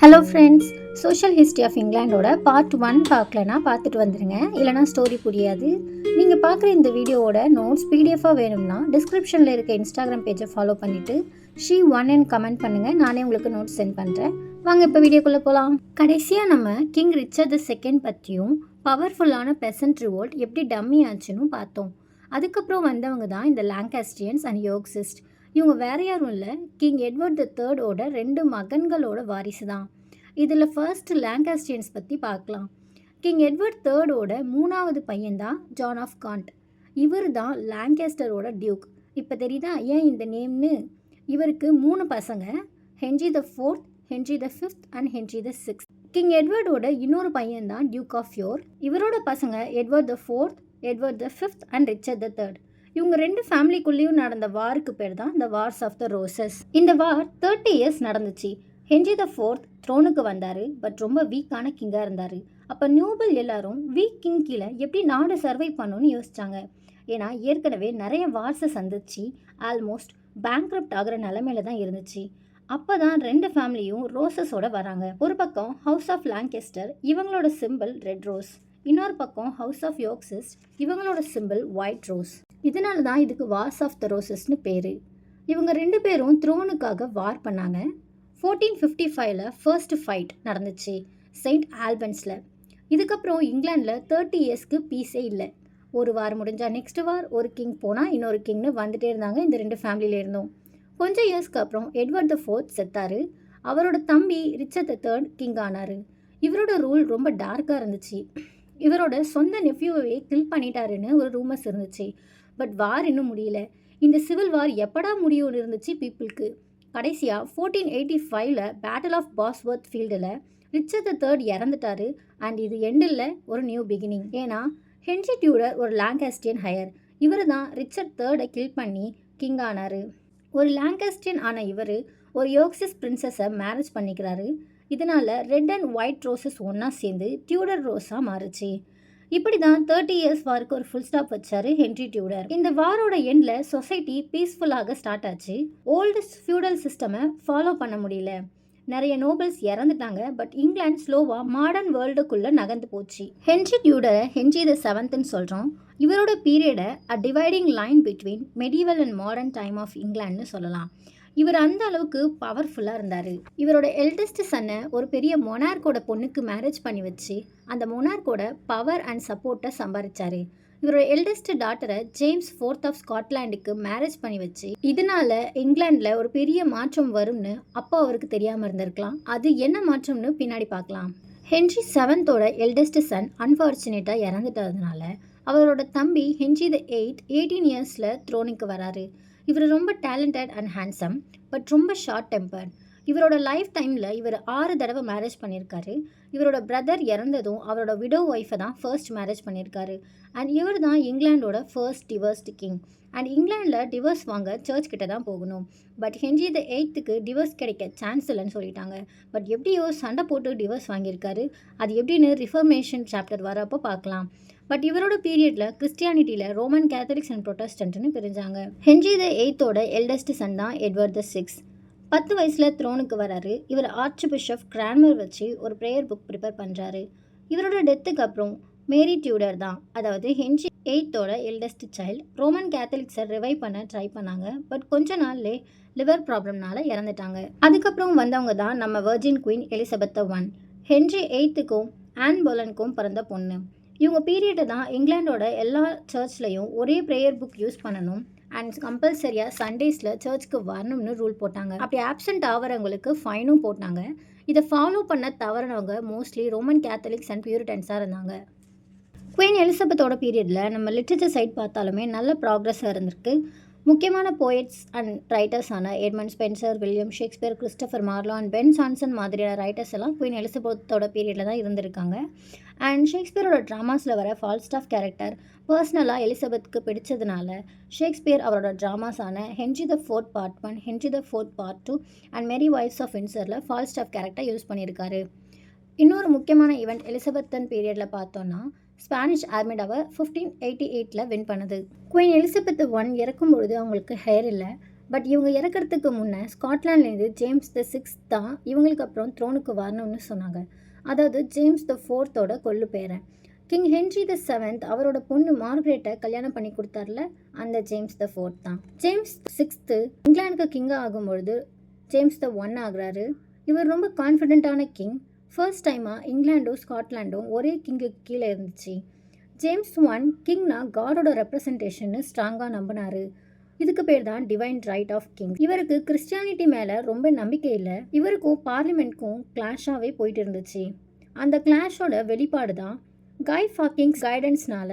Hello friends, social history of இங்கிலாண்டோட part 1 பார்க்கலனா பார்த்துட்டு வந்துடுங்க. இல்லைனா ஸ்டோரி புரியாது. நீங்கள் பார்க்குற இந்த வீடியோவோட நோட்ஸ் பிடிஎஃபாக வேணும்னா டிஸ்கிரிப்ஷனில் இருக்க இன்ஸ்டாகிராம் பேஜை ஃபாலோ பண்ணிவிட்டு she1 கமெண்ட் பண்ணுங்கள். நானே உங்களுக்கு நோட்ஸ் சென்ட் பண்ணுறேன். வாங்க இப்போ வீடியோக்குள்ளே போகலாம். கடைசியாக நம்ம கிங் ரிச்சர்ட் II பற்றியும் பவர்ஃபுல்லான பெசன்ட் ரிவோல்ட் எப்படி டம்மி ஆச்சுன்னு பார்த்தோம். அதுக்கப்புறம் வந்தவங்க தான் இந்த லாங்காஸ்ட்ரியன்ஸ் அண்ட் யோக்சிஸ்ட். இவங்க வேற யாரும் இல்லை, கிங் எட்வர்ட் III 2 மகன்களோட வாரிசு தான். இதில் ஃபர்ஸ்ட் லாங்காஸ்ட்ரியன்ஸ் பற்றி பார்க்கலாம். கிங் எட்வர்ட் III 3வது பையன்தான் ஜான் ஆஃப் காண்ட். இவர் தான் லாங்கேஸ்டரோட டியூக். இப்போ தெரியுதா ஏன் இந்த நேம்னு? இவருக்கு 3 பசங்க, Henry IV, Henry V and Henry VI. King எட்வர்டோட இன்னொரு பையன்தான் டியூக் ஆஃப் யோர்க். இவரோட பசங்க Edward IV, Edward V and Richard III. இவங்க 2 ஃபேமிலிக்குள்ளேயும் நடந்த வாருக்கு பேர் தான் இந்த வார்ஸ் ஆஃப் த ரோசஸ். இந்த வார் 30 இயர்ஸ் நடந்துச்சு. ஹென்ரி IV த்ரோனுக்கு வந்தார், பட் ரொம்ப வீக்கான கிங்காக இருந்தார். அப்போ நியூபிள் எல்லாரும் வீக் கிங் கீழே எப்படி நாடு சர்வை பண்ணணும்னு யோசிச்சாங்க. ஏன்னா ஏற்கனவே நிறைய வார்ஸை சந்திச்சு ஆல்மோஸ்ட் பேங்க்ரப்ட் ஆகிற நிலமையில தான் இருந்துச்சு. அப்போ தான் 2 ஃபேமிலியும் ரோசஸோட வராங்க. ஒரு பக்கம் ஹவுஸ் ஆஃப் லாங்கெஸ்டர், இவங்களோட சிம்பிள் ரெட் ரோஸ். இன்னொரு பக்கம் ஹவுஸ் ஆஃப் யோக்சிஸ்ட், இவங்களோட சிம்பிள் ஒயிட் ரோஸ். இதனால தான் இதுக்கு வார்ஸ் ஆஃப் த ரோசஸ்னு பேர். இவங்க 2 பேரும் த்ரோனுக்காக வார் பண்ணாங்க. 1455 ஃபர்ஸ்ட் ஃபைட் நடந்துச்சு செயின்ட் ஆல்பன்ஸில். இதுக்கப்புறம் இங்கிலாண்டில் 30 இயர்ஸ்க்கு பீஸே இல்லை. ஒரு வார் முடிஞ்சால் நெக்ஸ்ட் வார், ஒரு கிங் போனால் இன்னொரு கிங்னு வந்துட்டே இருந்தாங்க இந்த 2 ஃபேமிலியில இருந்தும். கொஞ்சம் இயர்ஸ்க்கு அப்புறம் எட்வர்ட் IV செத்தார். அவரோட தம்பி ரிச்சர்ட் III கிங் ஆனார். இவரோட ரூல் ரொம்ப டார்க்காக இருந்துச்சு. இவரோட சொந்த நெஃப்யூவே கில் பண்ணிட்டாருன்னு ஒரு ரூமர்ஸ் இருந்துச்சு. பட் வார் இன்னும் முடியல. இந்த சிவில் வார் எப்படா முடியும்னு இருந்துச்சு பீப்புளுக்கு. கடைசியாக 1485 பேட்டில் ஆஃப் பாஸ்வர்த் ஃபீல்டில் ரிச்சர்ட் III இறந்துட்டாரு. அண்ட் இது எண்டில் ஒரு நியூ பிகினிங். ஏன்னா ஹென்ரி டியூடர் ஒரு லாங்காஸ்டியன் ஹையர். இவர் தான் ரிச்சர்ட் III கில் பண்ணி கிங் ஆனார். ஒரு லாங்காஸ்டியன் ஆன இவர் ஒரு யோக்சிஸ் பிரின்சஸை மேரேஜ் பண்ணிக்கிறாரு. இதனால் ரெட் அண்ட் ஒயிட் ரோசஸ் ஒன்றா சேர்ந்து டியூடர் ரோஸாக மாறுச்சு. இப்படி தான் 30 இயர்ஸ் வாருக்கு ஒரு ஃபுல் ஸ்டாப் வச்சார் ஹென்ரி டியூடர். இந்த வாரோட எண்டில் சொசைட்டி பீஸ்ஃபுல்லாக ஸ்டார்ட் ஆச்சு. ஓல்டு ஃபியூடல் சிஸ்டமை ஃபாலோ பண்ண முடியல. நிறைய நோபல்ஸ் இறந்துட்டாங்க. பட் இங்கிலாந்து ஸ்லோவாக மாடர்ன் வேர்ல்டுக்குள்ளே நகர்ந்து போச்சு. ஹென்ரி டியூடரை ஹென்ரி VII சொல்கிறோம். இவரோட பீரியடை a dividing line between medieval and modern time of இங்கிலாந்துன்னு சொல்லலாம். இவர் அந்த அளவுக்கு பவர்ஃபுல்லாக இருந்தார். இவரோட எல்டஸ்ட் சன்னை ஒரு பெரிய மொனார்க்கோட பொண்ணுக்கு மேரேஜ் பண்ணி வச்சு அந்த மொனார்க்கோட பவர் அண்ட் சப்போர்ட்டை சம்பாதிச்சார். இவரோட எல்டஸ்ட் டாட்டரை ஜேம்ஸ் IV ஆஃப் ஸ்காட்லாண்டுக்கு மேரேஜ் பண்ணி வச்சு இதனால இங்கிலாண்டில் ஒரு பெரிய மாற்றம் வரும்னு அப்போ அவருக்கு தெரியாமல் இருந்திருக்கலாம். அது என்ன மாற்றம்னு பின்னாடி பார்க்கலாம். ஹென்ரி VII எல்டஸ்ட் சன் அன்ஃபார்ச்சுனேட்டாக இறந்துட்டதுனால அவரோட தம்பி ஹென்ரி VIII 18 இயர்ஸில் த்ரோனுக்கு வராரு. இவர் ரொம்ப டேலண்டட் அண்ட் ஹேண்ட்ஸம், பட் ரொம்ப ஷார்ட் டெம்பர். இவரோட லைஃப் டைமில் இவர் 6 தடவை மேரேஜ் பண்ணியிருக்காரு. இவரோட பிரதர் இறந்ததும் அவரோட விடோ ஒய்ஃபை தான் ஃபர்ஸ்ட் மேரேஜ் பண்ணியிருக்காரு. அண்ட் இவர் தான் இங்கிலாண்டோட ஃபர்ஸ்ட் டிவர்ஸ்டு கிங். அண்ட் இங்கிலாண்டில் டிவர்ஸ் வாங்க சர்ச் கிட்ட தான் போகணும். பட் ஹென்ரி VIII டிவர்ஸ் கிடைக்க சான்ஸ் இல்லைன்னு சொல்லிட்டாங்க. பட் எப்படியோ சண்டை போட்டு டிவர்ஸ் வாங்கியிருக்காரு. அது எப்படின்னு ரிஃபர்மேஷன் சாப்டர் வரப்போ பார்க்கலாம். பட் இவரோட பீரியடில் கிறிஸ்டியானிட்டியில் ரோமன் கேத்தலிக்ஸ் அண்ட் ப்ரொட்டஸ்டன்ட்னு பிரிஞ்சாங்க. ஹென்ரி VIII எல்டஸ்ட் சன் தான் எட்வர்ட் VI. 10 வயசில் த்ரோனுக்கு வராரு. இவர் ஆர்ச் பிஷப் கிரான்மர் வச்சு ஒரு ப்ரேயர் புக் ப்ரிப்பேர் பண்ணுறாரு. இவரோட டெத்துக்கு அப்புறம் மேரி டியூடர் தான், அதாவது Henry VIII eldest child, Roman கேத்தலிக்ஸை ரிவைவ் பண்ண ட்ரை பண்ணாங்க. பட் கொஞ்ச நாள்லே லிவர் ப்ராப்ளம்னால இறந்துட்டாங்க. அதுக்கப்புறம் வந்தவங்க தான் நம்ம virgin queen Elizabeth I. Henry VIII Anne போலனுக்கும் பிறந்த பொண்ணு. இவங்க பீரியடை தான் இங்கிலாண்டோட எல்லா சர்ச்லையும் ஒரே ப்ரேயர் புக் யூஸ் பண்ணணும் அண்ட் கம்பல்சரியாக சண்டேஸில் சர்ச்சுக்கு வரணும்னு ரூல் போட்டாங்க. அப்படி ஆப்சண்ட் ஆகிறவங்களுக்கு ஃபைனும் போட்டாங்க. இதை ஃபாலோ பண்ண தவறினவங்க மோஸ்ட்லி ரோமன் கேத்தலிக்ஸ் அண்ட் பியூரிட்டன்ஸாக இருந்தாங்க. குயின் எலிசபெத்தோட பீரியடில் நம்ம லிட்ரேச்சர் சைட் பார்த்தாலுமே நல்ல ப்ராக்ரஸாக இருந்திருக்கு. முக்கியமான போயட்ஸ் அண்ட் ரைட்டர்ஸான Edmund Spenser, William Shakespeare, Christopher Marlowe and Ben Jonson மாதிரியான ரைட்டர்ஸ் எல்லாம் குயின் எலிசபெத்தோட பீரியடில் தான் இருந்திருக்காங்க. அண்ட் ஷேக்ஸ்பியரோட ட்ராமாஸில் வர ஃபால்ஸ்டாஃப் கேரக்டர் பர்சனலாக எலிசபெத்துக்கு பிடிச்சதுனால ஷேக்ஸ்பியர் அவரோட ட்ராமாஸான Henry IV Part 1, Henry IV Part 2 and merry wives of வின்சரில் ஃபால்ஸ்டாஃப் கேரக்டர் யூஸ் பண்ணியிருக்காரு. இன்னொரு முக்கியமான ஈவெண்ட் எலிசபெத்தன் பீரியடில் பார்த்தோன்னா ஸ்பானிஷ் ஆர்மிடாவை 1588 வின் பண்ணுது. குயின் எலிசபெத் I இறக்கும் பொழுது அவங்களுக்கு ஹேர் இல்லை. பட் இவங்க இறக்கிறதுக்கு முன்னே ஸ்காட்லாண்ட்லேருந்து ஜேம்ஸ் த சிக்ஸ்த் தான் இவங்களுக்கு அப்புறம் த்ரோனுக்கு வரணும்னு சொன்னாங்க. அதாவது ஜேம்ஸ் த ஃபோர்த்தோட கொள்ளு பேரன். கிங் ஹென்ரி த செவன்த் அவரோட பொண்ணு மார்க்ரெட்டை கல்யாணம் பண்ணி கொடுத்தார்ல, அந்த ஜேம்ஸ் த ஃபோர்த் தான். ஜேம்ஸ் சிக்ஸ்த்து இங்கிலாந்துக்கு கிங்காக ஆகும்பொழுது ஜேம்ஸ் த ஒன் ஆகுறாரு. இவர் ரொம்ப கான்ஃபிடென்ட்டான கிங். ஃபர்ஸ்ட் டைமாக இங்கிலாண்டும் ஸ்காட்லாண்டும் ஒரே கிங்குக்கு கீழே இருந்துச்சு. ஜேம்ஸ் ஒன் கிங்னா காடோட ரெப்ரசன்டேஷன்னு ஸ்ட்ராங்காக நம்பினார். இதுக்கு பேர் தான் டிவைன் ரைட் ஆஃப் கிங். இவருக்கு கிறிஸ்டியானிட்டி மேலே ரொம்ப நம்பிக்கை இல்லை. இவருக்கும் பார்லிமெண்ட்க்கும் கிளாஷாகவே போயிட்டு இருந்துச்சு. அந்த கிளாஷோட வெளிப்பாடு தான் கை ஃபாக்கிங்ஸ் கைடன்ஸ்னால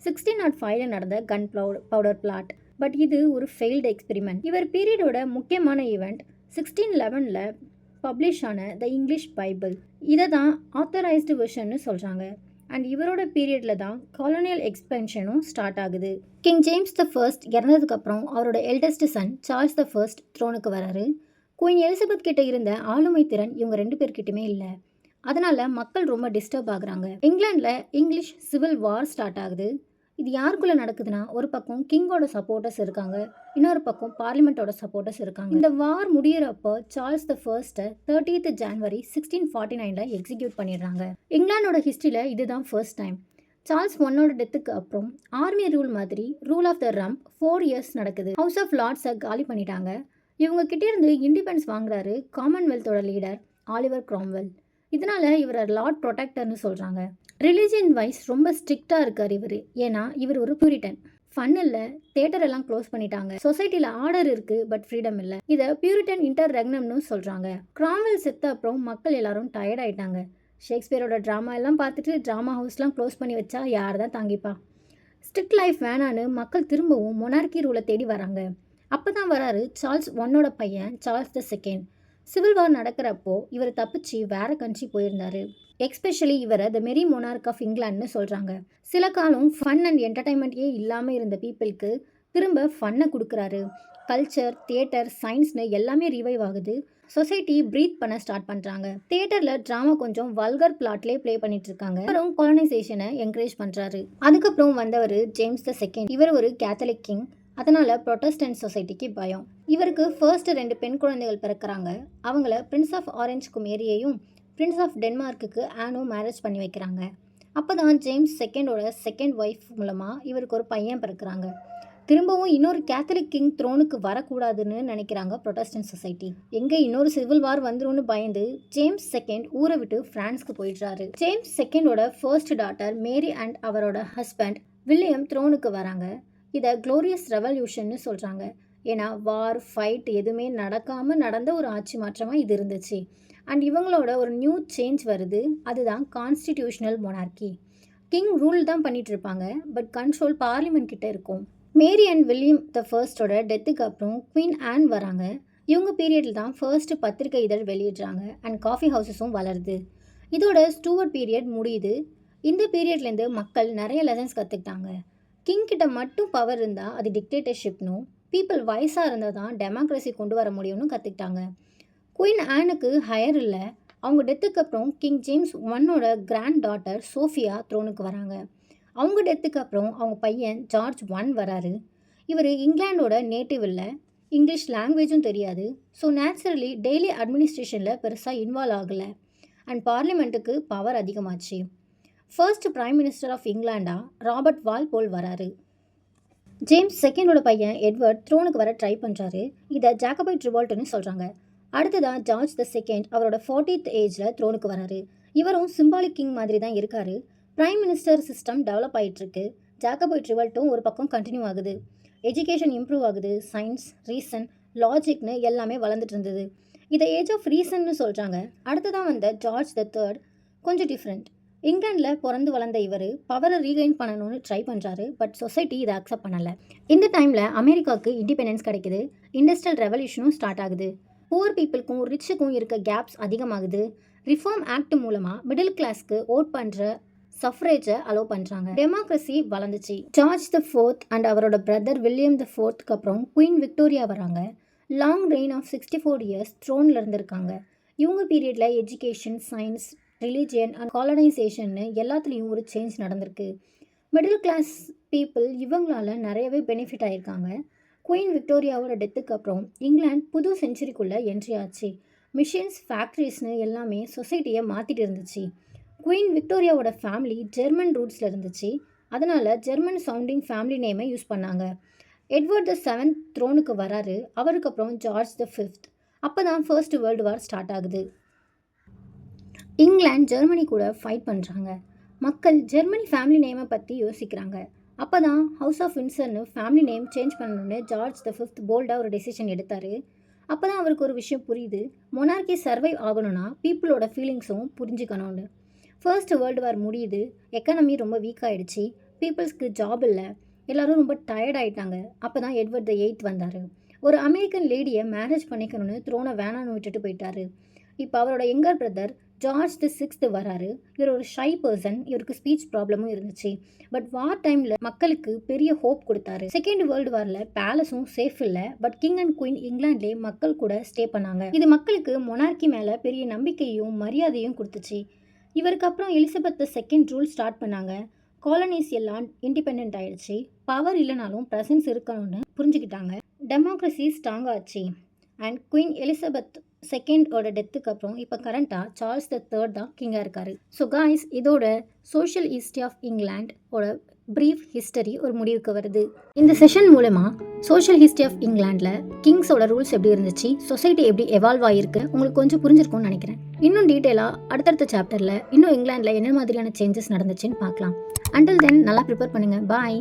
1605 நடந்த கன் பவுடர் பிளாட். பட் இது ஒரு ஃபெயில்டு எக்ஸ்பெரிமெண்ட். இவர் பீரியடோட முக்கியமான ஈவெண்ட் 1611 பப்ளிஷ் ஆன த இங்கிலீஷ் பைபிள். இதை தான் ஆத்தரைஸ்டு வெர்ஷன்னு சொல்கிறாங்க. அண்ட் இவரோட பீரியடில் தான் காலனியல் எக்ஸ்பென்ஷனும் ஸ்டார்ட் ஆகுது. கிங் ஜேம்ஸ் த ஃபர்ஸ்ட் இறந்ததுக்கப்புறம் அவரோட eldest son Charles the first த்ரோனுக்கு வராரு. குயின் எலிசபெத் கிட்ட இருந்த ஆளுமை திறன் இவங்க 2 பேர்கிட்டயுமே இல்லை. அதனால் மக்கள் ரொம்ப டிஸ்டர்ப் ஆகுறாங்க. இங்கிலாண்டில் இங்கிலீஷ் சிவில் வார் ஸ்டார்ட் ஆகுது. இது யாருக்குள்ளே நடக்குதுன்னா, ஒரு பக்கம் கிங்கோட சப்போர்ட்டர்ஸ் இருக்காங்க, இன்னொரு பக்கம் பார்லிமெண்ட்டோட சப்போர்ட்டர்ஸ் இருக்காங்க. இந்த வார் முடியிறப்போ சார்ல்ஸ் த ஃபர்ஸ்ட்டை 30th January 1649 எக்ஸிக்யூட் பண்ணிடுறாங்க. இங்கிலாண்டோட ஹிஸ்ட்ரியில் இதுதான் ஃபர்ஸ்ட் டைம். சார்ல்ஸ் ஒன்னோட டெத்துக்கு அப்புறம் ஆர்மி ரூல் மாதிரி rule of the rump 4 years நடக்குது. ஹவுஸ் ஆஃப் லார்ட்ஸை காலி பண்ணிட்டாங்க. இவங்க கிட்டே இருந்து இண்டிபெண்டன்ஸ் வாங்குறாரு காமன்வெல்த்தோட லீடர் ஆலிவர் கிராம்வெல். இதனால இவரை லார்ட் ப்ரொடெக்டர்னு சொல்கிறாங்க. ரிலிஜியன் வைஸ் ரொம்ப ஸ்ட்ரிக்டாக இருக்கார் இவர். ஏன்னா இவர் ஒரு பியூரிட்டன். ஃபன் இல்லை, தேட்டர் எல்லாம் க்ளோஸ் பண்ணிட்டாங்க. சொசைட்டியில் ஆர்டர் இருக்குது, பட் ஃப்ரீடம் இல்லை. இதை பியூரிட்டன் இன்டர் ரெக்னம்னு சொல்கிறாங்க. கிராம்வெல் செத்த அப்புறம் மக்கள் எல்லாரும் டயர்ட் ஆகிட்டாங்க. ஷேக்ஸ்பியரோட ட்ராமா எல்லாம் பார்த்துட்டு ட்ராமா ஹவுஸ்லாம் க்ளோஸ் பண்ணி வச்சா யார் தான் தாங்கிப்பா? ஸ்ட்ரிக்ட் லைஃப் வேணான்னு மக்கள் திரும்பவும் மொனார்கி ரூலை தேடி வராங்க. அப்போ தான் வராரு சார்ல்ஸ் ஒன்னோட பையன் Charles the second. Civil war நடக்கிறப்போ இவர் தப்பிச்சு வேற கண்ட்ரி போயிருந்தாரு. எக்ஸ்பெஷலி இவரை த மெரி மொனார்க் ஆஃப் இங்கிலாண்ட்னு சொல்கிறாங்க. சில காலம் ஃபன் அண்ட் என்டர்டைன்மெண்ட்டே இல்லாமல் இருந்த பீப்புளுக்கு திரும்ப ஃபன்னை கொடுக்குறாரு. கல்ச்சர், தியேட்டர், சயின்ஸ்னு எல்லாமே ரிவைவ் ஆகுது. சொசைட்டி ப்ரீத் பண்ண ஸ்டார்ட் பண்ணுறாங்க. தியேட்டரில் ட்ராமா கொஞ்சம் வல்கர் பிளாட்லேயே ப்ளே பண்ணிட்டு இருக்காங்க. அப்புறம் காலனைசேஷனை என்கரேஜ் பண்ணுறாரு. அதுக்கப்புறம் வந்தவர் ஜேம்ஸ் த செகண்ட். இவர் ஒரு கேத்தலிக் கிங். அதனால் ப்ரொட்டஸ்டன்ட் சொசைட்டிக்கு பயம். இவருக்கு ஃபர்ஸ்ட் 2 பெண் குழந்தைகள் பிறக்கிறாங்க. அவங்கள பிரின்ஸ் ஆஃப் ஆரஞ்சுக்கு மேரியையும் பிரின்ஸ் ஆஃப் டென்மார்க்குக்கு ஆனும் மேரேஜ் பண்ணி வைக்கிறாங்க. அப்போ தான் ஜேம்ஸ் செகண்டோட செகண்ட் ஒய்ஃப் மூலமாக இவருக்கு ஒரு பையன் பிறக்கிறாங்க. திரும்பவும் இன்னொரு கேத்தலிக் கிங் த்ரோனுக்கு வரக்கூடாதுன்னு நினைக்கிறாங்க ப்ரொட்டஸ்டன்ட் சொசைட்டி. எங்கே இன்னொரு சிவில் வார் வந்துரும்னு பயந்து ஜேம்ஸ் செகண்ட் ஊரை விட்டு ஃப்ரான்ஸ்க்கு போயிடுறாரு. ஜேம்ஸ் செகண்டோட ஃபர்ஸ்ட் டாட்டர் மேரி அண்ட் அவரோட ஹஸ்பண்ட் வில்லியம் த்ரோனுக்கு வராங்க. இதை க்ளோரியஸ் ரெவல்யூஷன்னு சொல்கிறாங்க. ஏன்னா வார், ஃபைட் எதுவுமே நடக்காமல் நடந்த ஒரு ஆட்சி மாற்றமாக இது இருந்துச்சு. அண்ட் இவங்களோட ஒரு நியூ சேஞ்ச் வருது. அதுதான் கான்ஸ்டிடியூஷனல் மொனார்கி. கிங் ரூல் தான் பண்ணிட்டு இருப்பாங்க, பட் கண்ட்ரோல் பார்லிமெண்ட் கிட்ட இருக்கும். மேரி அண்ட் வில்லியம் த ஃபர்ஸ்டோட டெத்துக்கு அப்புறம் குவீன் ஆன் வராங்க. இவங்க பீரியடில் தான் ஃபர்ஸ்ட் பத்திரிகை இதழ் வெளியிடுறாங்க அண்ட் காஃபி ஹவுசஸும் வளருது. இதோட ஸ்டூவர்ட் பீரியட் முடியுது. இந்த பீரியட்லேருந்து மக்கள் நிறைய லெசன்ஸ் கற்றுக்கிட்டாங்க. கிங் கிட்ட மட்டும் பவர் இருந்தால் அது டிக்டேட்டர்ஷிப்னும், பீப்புள் வயசாக இருந்தால் தான் டெமோக்ரஸி கொண்டு வர முடியும்னு கற்றுக்கிட்டாங்க. குயின் ஆனுக்கு ஹையர் இல்லை. அவங்க டெத்துக்கு அப்புறம் கிங் ஜேம்ஸ் ஒன்னோட கிராண்ட் டாட்டர் சோஃபியா த்ரோனுக்கு வராங்க. அவங்க டெத்துக்கு அப்புறம் அவங்க பையன் ஜார்ஜ் ஒன் வராரு. இவர் இங்கிலாண்டோட நேட்டிவ் இல்லை, இங்கிலீஷ் லாங்குவேஜும் தெரியாது. ஸோ நேச்சுரலி டெய்லி அட்மினிஸ்ட்ரேஷனில் பெருசாக இன்வால்வ் ஆகலை. அண்ட் பார்லிமெண்ட்டுக்கு பவர் அதிகமாச்சு. ஃபர்ஸ்ட் பிரைம் மினிஸ்டர் ஆஃப் இங்கிலாண்டா ராபர்ட் வால்போல் வராரு. ஜேம்ஸ் செகண்டோட பையன் எட்வர்ட் த்ரோனுக்கு வர ட்ரை பண்ணுறாரு. இதை ஜாக்கபைட் ரிவால்ட்னு சொல்கிறாங்க. அடுத்ததான் ஜார்ஜ் த செகண்ட் அவரோட 40th ஏஜில் த்ரோனுக்கு வராரு. இவரும் சிம்பாலிக் கிங் மாதிரி தான் இருக்காரு. பிரைம் மினிஸ்டர் சிஸ்டம் டெவலப் ஆகிட்டுருக்கு. ஜாக்கபைட் ரிவால்ட்டும் ஒரு பக்கம் கண்டினியூ ஆகுது. எஜுகேஷன் இம்ப்ரூவ் ஆகுது. சயின்ஸ், ரீசன், லாஜிக்னு எல்லாமே வளர்ந்துட்டு இருந்தது. இதை ஏஜ் ஆஃப் ரீசன்னு சொல்கிறாங்க. அடுத்ததான் வந்த ஜார்ஜ் த தேர்ட் கொஞ்சம் டிஃப்ரெண்ட். இங்கிலாண்டில் பிறந்து வளர்ந்த இவர் பவரை ரீகெயின் பண்ணணும்னு ட்ரை பண்ணுறாரு. பட் சொசைட்டி இதை அக்செப்ட் பண்ணலை. இந்த டைமில் அமெரிக்காவுக்கு இண்டிபெண்டன்ஸ் கிடைக்குது. இண்டஸ்ட்ரியல் ரெவல்யூஷனும் ஸ்டார்ட் ஆகுது. புவர் பீப்புளுக்கும் ரிச்சுக்கும் இருக்க கேப்ஸ் அதிகமாகுது. ரிஃபார்ம் ஆக்ட் மூலமாக மிடில் கிளாஸ்க்கு ஓட் பண்ணுற சஃப்ரேஜை அலோவ் பண்ணுறாங்க. டெமோக்ரஸி வளர்ந்துச்சு. ஜார்ஜ் த ஃபோர்த் அண்ட் அவரோட பிரதர் வில்லியம் த ஃபோர்த்துக்கு அப்புறம் குயின் விக்டோரியா வராங்க. லாங் ரெயின் ஆஃப் 64 years த்ரோனில் இருந்திருக்காங்க. இவங்க பீரியடில் எஜுகேஷன், சயின்ஸ், ரிலீஜியன் அண்ட் காலனைசேஷன்னு எல்லாத்துலேயும் ஒரு சேஞ்ச் நடந்திருக்கு. மிடில் கிளாஸ் பீப்புள் இவங்களால நிறையவே பெனிஃபிட் ஆகியிருக்காங்க. குயின் விக்டோரியாவோட டெத்துக்கு அப்புறம் இங்கிலாந்து புது செஞ்சுரிக்குள்ளே என்ட்ரி ஆச்சு. மிஷின்ஸ், ஃபேக்ட்ரிஸ்னு எல்லாமே சொசைட்டியை மாற்றிட்டு இருந்துச்சு. குயின் விக்டோரியாவோட ஃபேமிலி ஜெர்மன் ரூட்ஸில் இருந்துச்சு. அதனால் ஜெர்மன் சவுண்டிங் ஃபேமிலி நேமை யூஸ் பண்ணாங்க. எட்வர்ட் த 7th த்ரோனுக்கு வராரு. அவருக்கு அப்புறம் ஜார்ஜ் த 5th. அப்போ தான் ஃபர்ஸ்ட் வேர்ல்டு வார் ஸ்டார்ட் ஆகுது. இங்கிலாந்து ஜெர்மனி கூட ஃபைட் பண்ணுறாங்க. மக்கள் ஜெர்மனி ஃபேமிலி நேமை பற்றி யோசிக்கிறாங்க. அப்போ தான் ஹவுஸ் ஆஃப் வின்சர்னு ஃபேமிலி நேம் சேஞ்ச் பண்ணணுன்னு ஜார்ஜ் த 5th போல்டாக ஒரு டெசிஷன் எடுத்தார். அப்போ தான் அவருக்கு ஒரு விஷயம் புரியுது. மொனார்கி சர்வைவ் ஆகணும்னா பீப்புளோட ஃபீலிங்ஸும் புரிஞ்சுக்கணும்னு. ஃபர்ஸ்ட் வேர்ல்டு வார் முடியுது. எக்கானமி ரொம்ப வீக் ஆகிடுச்சு. பீப்புள்ஸ்க்கு ஜாப் இல்லை. எல்லோரும் ரொம்ப டயர்ட் ஆகிட்டாங்க. அப்போ தான் எட்வர்ட் த 8th வந்தார். ஒரு அமெரிக்கன் லேடியை மேரேஜ் பண்ணிக்கணும்னு த்ரோனை வேணான்னு விட்டுட்டு போயிட்டாரு. இப்போ அவரோட யங்கர் பிரதர் ஜார்ஜ் தி 6th வராரு. இவர் ஒரு ஷை பர்சன். இவருக்கு ஸ்பீச் ப்ராப்ளமும் இருந்துச்சு. பட் வார் டைமில் மக்களுக்கு பெரிய ஹோப் கொடுத்தாரு. செகண்ட் வேர்ல்டு வாரில் பேலஸும் சேஃப் இல்லை. பட் கிங் அண்ட் குயின் இங்கிலாந்துலேயே மக்கள் கூட ஸ்டே பண்ணாங்க. இது மக்களுக்கு மொனார்கி மேலே பெரிய நம்பிக்கையும் மரியாதையும் கொடுத்துச்சு. இவருக்கு அப்புறம் எலிசபெத் II ரூல் ஸ்டார்ட் பண்ணாங்க. காலனிஸ் எல்லாம் இண்டிபெண்ட் ஆயிடுச்சு. பவர் இல்லைனாலும் ப்ரெசன்ஸ் இருக்கணும்னு புரிஞ்சுக்கிட்டாங்க. டெமோக்ரஸி ஸ்ட்ராங் ஆச்சு. அண்ட் குயின் எலிசபெத் II டெத்துக்கு அப்புறம் இப்போ கரண்ட்டாக சார்ல்ஸ் த 3rd தான் கிங்காக இருக்கார். ஸோ காய்ஸ், இதோட சோஷியல் ஹிஸ்ட்ரி ஆஃப் இங்கிலாண்டோட ப்ரீஃப் ஹிஸ்டரி ஒரு முடிவுக்கு வருது. இந்த செஷன் மூலமாக சோஷியல் ஹிஸ்ட்ரி ஆஃப் இங்கிலாண்டில் கிங்ஸோட ரூல்ஸ் எப்படி இருந்துச்சு, சொசைட்டி எப்படி எவால்வ் ஆகிருக்கு உங்களுக்கு கொஞ்சம் புரிஞ்சிருக்கும்னு நினைக்கிறேன். இன்னும் டீட்டெயிலாக அடுத்தடுத்த சாப்டரில் இன்னும் இங்கிலாண்டில் என்ன மாதிரியான சேஞ்சஸ் நடந்துச்சுன்னு பார்க்கலாம். அண்டில் தென் நல்லா ப்ரிப்பேர் பண்ணுங்கள். பாய்.